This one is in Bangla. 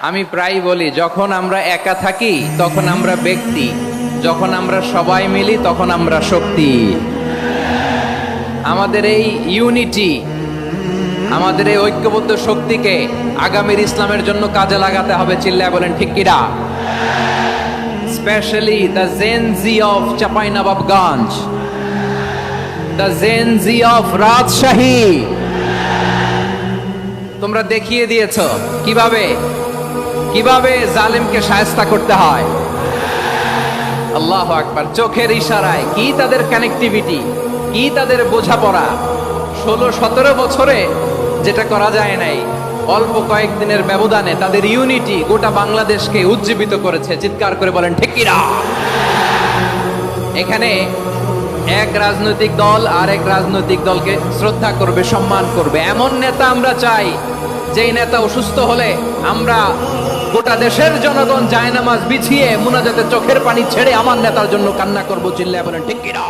আমি প্রায় বলি, যখন আমরা একা থাকি তখন আমরা ব্যক্তি, যখন আমরা সবাই মিলি তখন আমরা শক্তি। আমাদের এই ইউনিটি, আমাদের এই ঐক্যবদ্ধ শক্তিকে আগামীর ইসলামের জন্য কাজে লাগাতে হবে। চিল্লায় বলেন ঠিক কিনা? Specially the Gen Z of Chapainawabganj, the Gen Z of Rajshahi, তোমরা দেখিয়ে দিয়েছো কিভাবে কিভাবে জালেমকে শায়েস্তা করতে হয়। আল্লাহু আকবার। চোখের ইশারায় কি তাদের কানেক্টিভিটি, কি তাদের বোঝাপড়া। 16-17 বছরে যেটা করা যায় নাই, অল্প কয়েকদিনের ব্যবধানে তাদের ইউনিটি গোটা বাংলাদেশকে উজ্জীবিত করেছে। চিৎকার করে বলেন ঠিক কিনা? এখানে এক রাজনৈতিক দল আর এক রাজনৈতিক দলকে শ্রদ্ধা করবে, সম্মান করবে, এমন নেতা আমরা চাই যেই নেতা অসুস্থ হলে আমরা গোটা দেশের জনগণ জায়নামাজ বিছিয়ে মুনাজাতে চোখের পানি ছেড়ে আমার নেতার জন্য কান্না করবো। চিল্লায় বলেন ঠিক কিনা?